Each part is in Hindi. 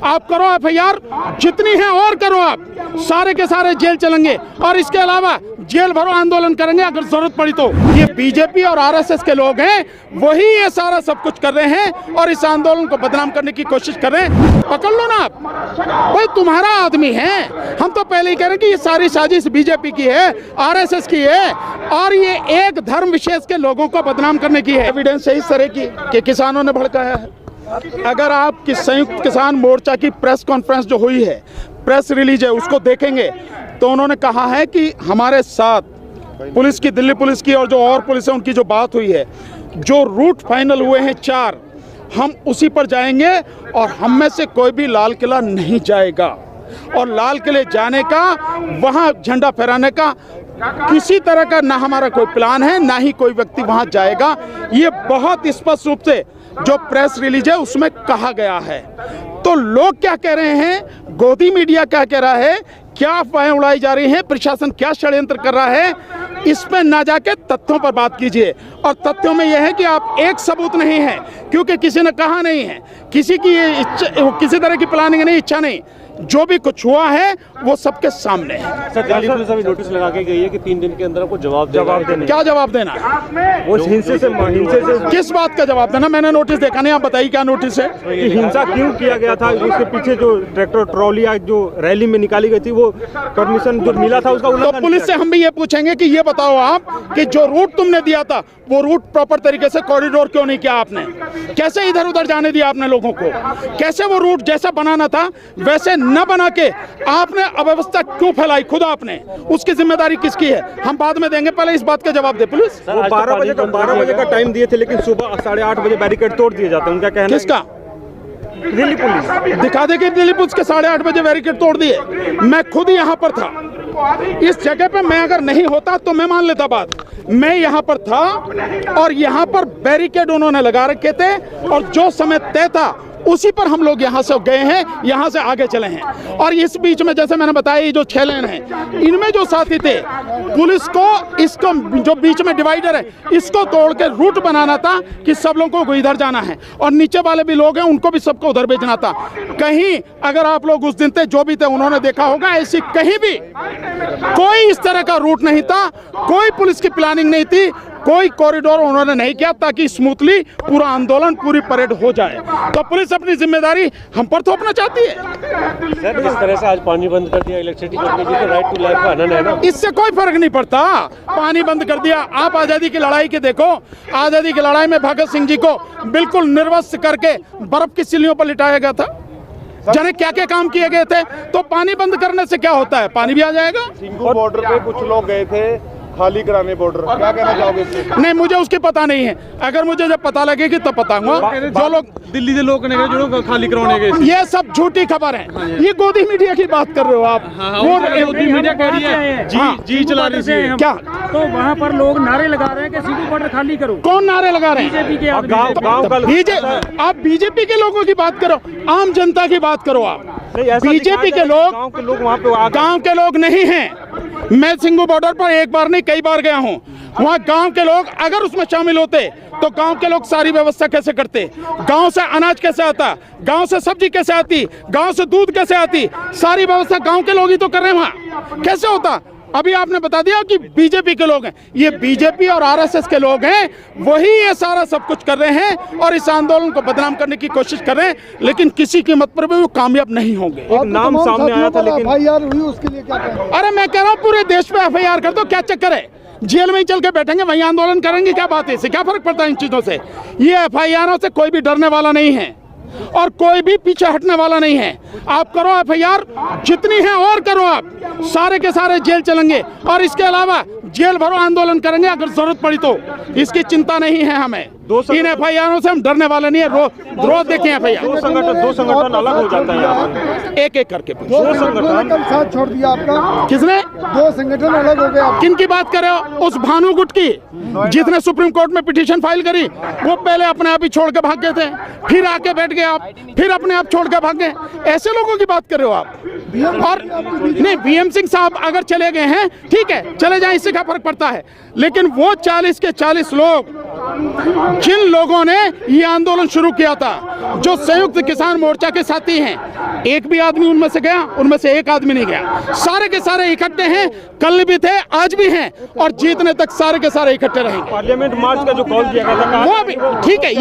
आप करो एफआईआर जितनी है और करो, आप सारे के सारे जेल चलेंगे और इसके अलावा जेल भरो आंदोलन करेंगे अगर जरूरत पड़ी तो। ये बीजेपी और आरएसएस के लोग हैं, वही ये सारा सब कुछ कर रहे हैं और इस आंदोलन को बदनाम करने की कोशिश कर रहे हैं। पकड़ लो ना आप, भाई तुम्हारा आदमी है। हम तो पहले ही कह रहे हैं कि ये सारी साजिश बीजेपी की है, आरएसएस की है और ये एक धर्म विशेष के लोगों को बदनाम करने की है। एविडेंस है इस तरह की कि किसानों ने भड़काया है। अगर आप संयुक्त किसान मोर्चा की प्रेस कॉन्फ्रेंस जो हुई है, प्रेस रिलीज है, उसको देखेंगे तो उन्होंने कहा है कि हमारे साथ पुलिस की, दिल्ली पुलिस की और जो और पुलिस है उनकी जो बात हुई है, जो रूट फाइनल हुए हैं 4, हम उसी पर जाएंगे और हम में से कोई भी लाल किला नहीं जाएगा। और लाल किले जाने का, वहाँ झंडा फहराने का किसी तरह का ना हमारा कोई प्लान है, ना ही कोई व्यक्ति वहाँ जाएगा। ये बहुत स्पष्ट रूप से जो प्रेस रिलीज है उसमें कहा गया है। तो लोग क्या कह रहे हैं, गोदी मीडिया क्या कह रहा है, क्या अफवाहें उड़ाई जा रही हैं, प्रशासन क्या षड्यंत्र कर रहा है, इस पे ना जाके तथ्यों पर बात कीजिए। और तथ्यों में यह है कि आप एक सबूत नहीं है, क्योंकि किसी ने कहा नहीं है, किसी की इच्छा, किसी तरह की प्लानिंग नहीं, इच्छा नहीं, जो भी कुछ हुआ है वो सबके सामने है। सर, दिल्ली पुलिस अभी नोटिस लगा के गई है कि 3 दिन के अंदर आपको जवाब देना। क्या जवाब देना है? वो हिंसे से किस बात का जवाब देना? मैंने नोटिस देखा नहीं, आप बताइए क्या नोटिस है? कि हिंसा क्यों किया गया था, उसके पीछे जो ट्रैक्टर ट्रॉली जो रैली में निकाली गई थी वो परमिशन जो मिला था उसका उल्लंघन। तो पुलिस से हम भी ये पूछेंगे कि ये बताओ आप कि जो रूट तुमने दिया था वो रूट प्रॉपर तरीके से कॉरिडोर क्यों नहीं किया आपने? कैसे इधर उधर जाने दिया आपने लोगों को? कैसे वो रूट जैसा बनाना था वैसे न बना के आपने अव्यवस्था क्यों फैलाई खुद आपने? उसकी जिम्मेदारी किसकी है? हम बाद में देंगे, पहले इस बात का जवाब दे पुलिस। 12 बजे का टाइम दिए थे, लेकिन सुबह 8:30 बजे बैरिकेड तोड़ दिए जाते हैं, उनका कहना है। किसका? दिल्ली पुलिस। दिखा दे कि दिल्ली पुलिस के 8:30 बजे बैरिकेड तोड़ दिए। मैं खुद यहाँ पर था, इस जगह पे मैं अगर नहीं होता तो मैं मान लेता बात। मैं यहाँ पर था और यहाँ पर बैरिकेड उन्होंने लगा रखे थे और जो समय तय था उसी पर हम लोग यहाँ से गए हैं, यहाँ से आगे चले हैं। और इस बीच में जैसे मैंने बताया, ये जो 6 लेन हैं, इनमें जो साथी थे, पुलिस को इसको जो बीच में डिवाइडर है इसको तोड़ के रूट बनाना था कि सब लोगों को इधर जाना है और नीचे वाले भी लोग हैं उनको भी सबको उधर भेजना था। कहीं अगर आप लोग उस दिन थे, जो भी थे, उन्होंने देखा होगा, ऐसी कहीं भी कोई इस तरह का रूट नहीं था, कोई पुलिस की प्लानिंग नहीं थी, कोई कॉरिडोर उन्होंने नहीं किया ताकि स्मूथली पूरा आंदोलन, पूरी परेड हो जाए। तो पुलिस अपनी जिम्मेदारी हम पर थोपना चाहती है। सर, जिस तरह से आज पानी बंद कर दिया इलेक्ट्रिसिटी कंपनी जी, तो राइट टू लाइफ का हनन है ना? इससे कोई फर्क नहीं पड़ता, पानी बंद कर दिया। आप आजादी की लड़ाई के देखो, आजादी की लड़ाई में भगत सिंह जी को बिल्कुल निर्वस्त्र करके बर्फ की सिल्लियों पर लिटाया गया था। जाने क्या क्या काम किए गए थे। तो पानी बंद करने से क्या होता है? पानी भी आ जाएगा। सिंघू बॉर्डर पे कुछ लोग गए थे खाली कराने बॉर्डर, क्या कहना चाहोगे इससे? नहीं, मुझे उसकी पता नहीं है। अगर मुझे जब पता लगेगी तो बताऊंगा। जो लोग दिल्ली के लोग ने जो लोग खाली करवाने गए, ये सब झूठी खबर है। ये गोदी मीडिया की बात कर रहे हो आप। वो गोदी मीडिया कह रही है जी चला रही है क्या? तो वहाँ पर लोग नारे लगा रहे हैं कि सिंघू बॉर्डर खाली करो। कौन नारे लगा रहे हैं? बीजेपी के आप बीजेपी के लोगों की बात करो, आम जनता की बात करो। आप बीजेपी के लोग, गाँव के लोग नहीं हैं। मैं सिंघू बॉर्डर पर एक बार नहीं कई बार गया हूँ। वहाँ गांव के लोग अगर उसमें शामिल होते तो गांव के लोग सारी व्यवस्था कैसे करते? गांव से अनाज कैसे आता? गांव से सब्जी कैसे आती? गांव से दूध कैसे आती? सारी व्यवस्था गांव के लोग ही तो कर रहे हैं। वहाँ कैसे होता? अभी आपने बता दिया कि बीजेपी के लोग हैं। ये बीजेपी और आरएसएस के लोग हैं, वही ये सारा सब कुछ कर रहे हैं और इस आंदोलन को बदनाम करने की कोशिश कर रहे हैं, लेकिन किसी कीमत पर भी वो कामयाब नहीं होंगे। एक नाम सामने आया था, लेकिन एफआईआर हुई, उसके लिए क्या कहें? अरे मैं कह रहा हूँ पूरे देश में एफआईआर कर दो, क्या चक्कर है? जेल में ही चल के बैठेंगे, वहीं आंदोलन करेंगे, क्या बात है? इससे क्या फर्क पड़ता है इन चीजों से? ये एफआईआरों से कोई भी डरने वाला नहीं है और कोई भी पीछे हटने वाला नहीं है। आप करो एफआईआर जितनी है और करो, आप सारे के सारे जेल चलेंगे और इसके अलावा जेल भरो आंदोलन करेंगे अगर जरूरत पड़ी तो। इसकी चिंता नहीं है हमें। इन एफआईआरों से हम डरने वाले नहीं है। रोज देखें एफआईआर। दो संगठन अलग हो जाता है यहाँ पर, एक एक करके। दो संगठन कल साथ छोड़ दिया आपका। किसने? 2 संगठन अलग हो गए। किन की बात कर रहे हो? उस भानु गुट की, जिसने सुप्रीम कोर्ट में पिटीशन फाइल करी, वो पहले अपने आप ही छोड़ के भाग गए थे, फिर आके बैठ गए आप, फिर अपने आप छोड़ के भाग गए। ऐसे लोगों की बात कर रहे हो आप? और नहीं, बीएम सिंह साहब अगर चले गए हैं ठीक है, चले जाएं, इससे क्या फर्क पड़ता है? लेकिन वो 40 के 40 लोग जिन लोगों ने ये आंदोलन शुरू किया था, जो संयुक्त किसान मोर्चा के साथी हैं, एक भी आदमी उनमें से गया? उनमें से एक आदमी नहीं गया। सारे के सारे इकट्ठे हैं, कल भी थे, आज भी हैं, और जीतने तक सारे के सारे इकट्ठे रहेंगे। पार्लियामेंट मार्च का जो कॉल किया गया था, वो अभी ठीक है,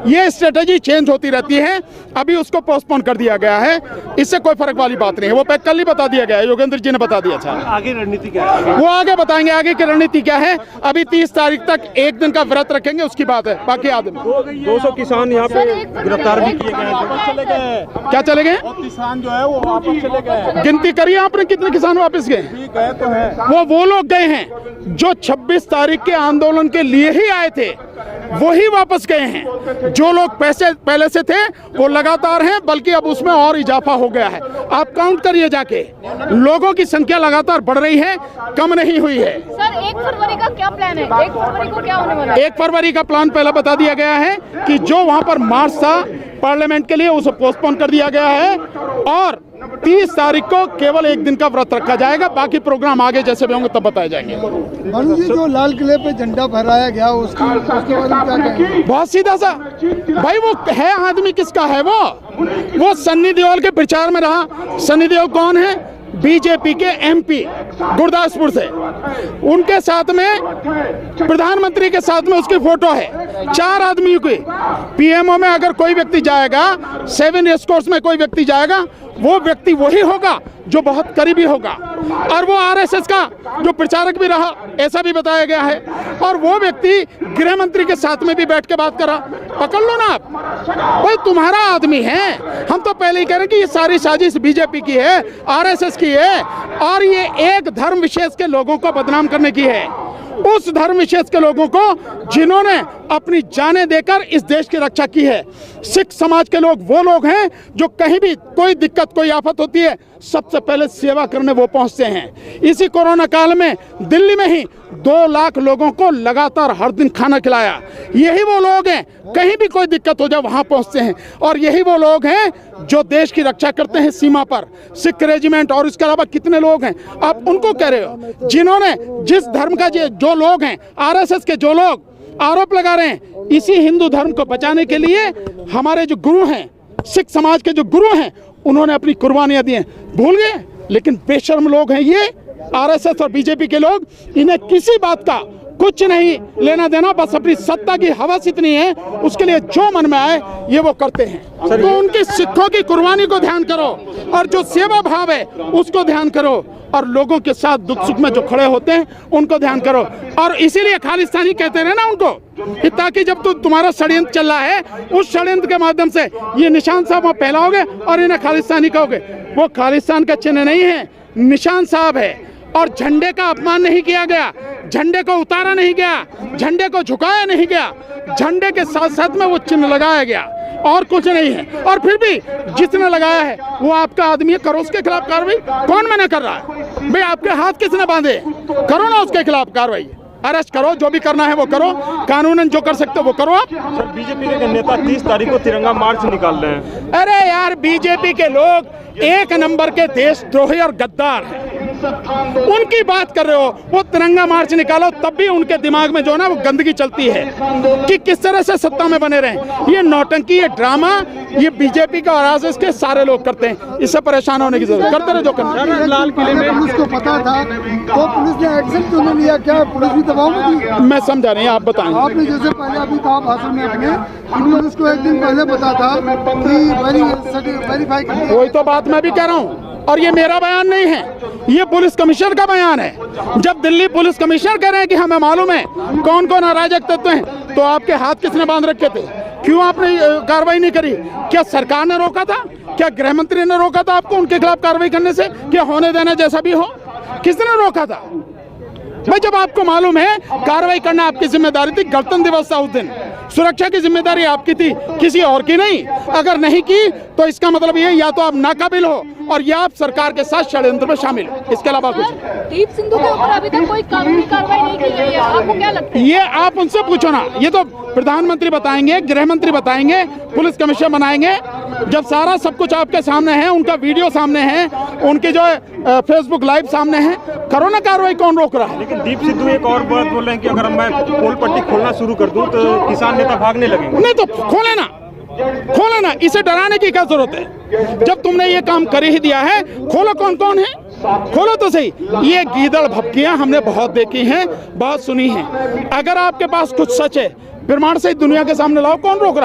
ये स्ट्रेटेजी चेंज होती रहती है। अभी उसको पोस्टपोन कर दिया गया है, इससे कोई फर्क वाली बात नहीं है। वो कल ही बता दिया गया है, योगेंद्र जी ने बता दिया था। आगे रणनीति क्या है? वो आगे बताएंगे आगे की रणनीति क्या है। अभी 30 तारीख तक एक दिन का व्रत रखेंगे, उसकी बात है। बाकी आदमी 200 किसान यहाँ पे गिरफ्तार भी किए गए हैं। चले गए, क्या चले गए? किसान जो है वो वापस चले गए। गिनती करिए आपने, कितने किसान वापस गए? ठीक है तो है। वो लोग गए हैं जो 26 तारीख के आंदोलन के लिए ही आए थे, वही वापस गए हैं। जो लोग पैसे पहले से थे वो लगातार हैं, बल्कि अब उसमें और इजाफा हो गया है। आप काउंट करिए जाके, लोगों की संख्या लगातार बढ़ रही है, कम नहीं हुई है। सर 1 फरवरी का क्या प्लान है? 1 फरवरी को क्या होने वाला है? 1 फरवरी का प्लान पहले बता दिया गया है कि जो वहां पर मार्च था पार्लियामेंट के लिए, उसे पोस्टपोन कर दिया गया है, और 30 तारीख को केवल एक दिन का व्रत रखा जाएगा। बाकी प्रोग्राम आगे जैसे भी होंगे तब बताए जाएंगे। मनु जी, जो लाल किले पे झंडा फहराया गया उसके बारे में क्या कहेंगे? बहुत सीधा सा भाई, वो है आदमी किसका है? वो सन्नी देओल के प्रचार में रहा। सन्नी देओल कौन है? बीजेपी के एमपी गुरदासपुर से। उनके साथ में प्रधानमंत्री के साथ में उसकी फोटो है। 4 आदमियों की पीएमओ में अगर कोई व्यक्ति जाएगा, 7 एस्कॉर्ट्स में कोई व्यक्ति जाएगा, वो व्यक्ति वही होगा जो बहुत करीबी होगा। और वो आरएसएस का जो प्रचारक भी रहा, ऐसा भी बताया गया है। और वो व्यक्ति गृह मंत्री के साथ में भी बैठ के बात करा। पकड़ लो ना आप, भाई तुम्हारा आदमी है। हम तो पहले ही कह रहे हैं कि ये सारी साजिश बीजेपी की है, आरएसएस की है, और ये एक धर्म विशेष के लोगों को बदनाम करने की है। उस धर्म विशेष के लोगों को जिन्होंने अपनी जानें देकर इस देश की रक्षा की है। सिख समाज के लोग वो लोग हैं जो कहीं भी कोई दिक्कत, कोई आफत होती है, सबसे पहले सेवा करने वो पहुंचते हैं। इसी कोरोना काल में दिल्ली में ही 2 लाख लोगों को लगातार हर दिन खाना खिलाया। यही वो लोग हैं, कहीं भी कोई दिक्कत हो जाए वहां पहुंचते हैं। और यही वो लोग हैं जो देश की रक्षा करते हैं सीमा पर। सिख रेजिमेंट और इसके अलावा कितने लोग हैं, आप उनको कह रहे हो, जिन्होंने जिस धर्म का जो लोग हैं, आरएसएस के जो लोग आरोप लगा रहे हैं, इसी हिंदू धर्म को बचाने के लिए हमारे जो गुरु हैं, सिख समाज के जो गुरु हैं, उन्होंने अपनी कुर्बानियां दी हैं। भूल गए? लेकिन बेशर्म लोग हैं ये आरएसएस और बीजेपी के लोग। इन्हें किसी बात का कुछ नहीं लेना देना, बस अपनी सत्ता की हवस इतनी है, उसके लिए जो मन में आए ये वो करते हैं। तो उनकी सिखों की कुर्बानी को ध्यान करो, और जो सेवा भाव है उसको ध्यान करो, और लोगों के साथ दुख सुख में जो खड़े होते हैं उनको ध्यान करो। और इसीलिए खालिस्तानी कहते रहे ना उनको, कि ताकि जब तुम्हारा षड्यंत्र चल रहा है, उस षड्यंत्र के माध्यम से ये निशान साहब वहाँ फैलाओगे और इन्हें खालिस्तानी कहोगे। वो खालिस्तान का चिन्ह नहीं है, निशान साहब है। और झंडे का अपमान नहीं किया गया, झंडे को उतारा नहीं गया, झंडे को झुकाया नहीं गया, झंडे के साथ साथ में वो चिन्ह लगाया गया, और कुछ नहीं है। और फिर भी जिसने लगाया है वो आपका आदमी है, करो उसके खिलाफ कार्रवाई। कौन मना कर रहा है भाई? आपके हाथ किसने बांधे? करो ना उसके खिलाफ कार्रवाई, अरेस्ट करो, जो भी करना है वो करो, कानूनन जो कर सकते हो वो करो आप। सर बीजेपी के नेता 30 तारीख को तिरंगा मार्च निकाल रहे हैं। अरे यार, बीजेपी के लोग 1 नंबर के देशद्रोही और गद्दार हैं। उनकी बात कर रहे हो, वो तिरंगा मार्च निकालो, तब भी उनके दिमाग में जो है ना वो गंदगी चलती है कि किस तरह से सत्ता में बने रहें। ये नौटंकी, ये ड्रामा, ये बीजेपी का और आरएसएस के सारे लोग करते हैं। इससे परेशान होने की जरूरत, करते रहे जो करना। लाल किले में पुलिस को पता था तो पुलिस ने एक्शन क्यों नहीं लिया? क्या पुलिस भी दबाव में थी? मैं समझा नहीं, आप बताएं। आपने जैसे पहले अभी कहा भाषण में अपने, पुलिस को एक दिन पहले पता था कि वेरीफाई कर। वही तो बात मैं भी कह रहा हूँ, और ये मेरा बयान नहीं है, ये पुलिस कमिश्नर का बयान है। जब दिल्ली पुलिस कमिश्नर कह रहे हैं कि हमें मालूम है कौन कौन अराजक तत्व हैं, तो आपके हाथ किसने बांध रखे थे? क्यों आपने कार्रवाई नहीं करी? क्या सरकार ने रोका था? क्या गृह मंत्री ने रोका था आपको उनके खिलाफ कार्रवाई करने से? क्या होने देना जैसा भी हो, किसने रोका था भाई? जब आपको मालूम है कार्रवाई करना आपकी जिम्मेदारी थी, गणतंत्र दिवस था उस दिन, सुरक्षा की जिम्मेदारी आपकी थी, किसी और की नहीं। अगर नहीं की तो इसका मतलब ये, या तो आप नाकाबिल हो और या आप सरकार के साथ षड्यंत्र में शामिल हो, इसके अलावा कुछ। दीप सिंधु के ऊपर अभी तक कोई कानूनी कार्रवाई नहीं की गई है, आपको क्या लगता है? ये आप उनसे पूछो ना, ये तो प्रधानमंत्री बताएंगे, गृह मंत्री बताएंगे, पुलिस कमिश्नर बनाएंगे। जब सारा सब कुछ आपके सामने है, उनका वीडियो सामने है, उनकी जो है फेसबुक लाइव सामने है, करो ना कार्रवाई, कौन रोक रहा है? लेकिन दीप सिद्धू एक और बात बोल रहे हैं कि अगर मैं पोल पट्टी खोलना शुरू कर दूं तो किसान नेता भागने लगेंगे। नहीं तो खोले ना, इसे डराने की क्या जरूरत है? जब तुमने ये काम कर ही दिया है, खोलो, कौन कौन है, खोलो तो सही। ये गीदड़ भपकियां हमने बहुत देखी हैं, बहुत सुनी हैं। अगर आपके पास कुछ सच है, प्रमाण से दुनिया के सामने लाओ, कौन रोक रहा है?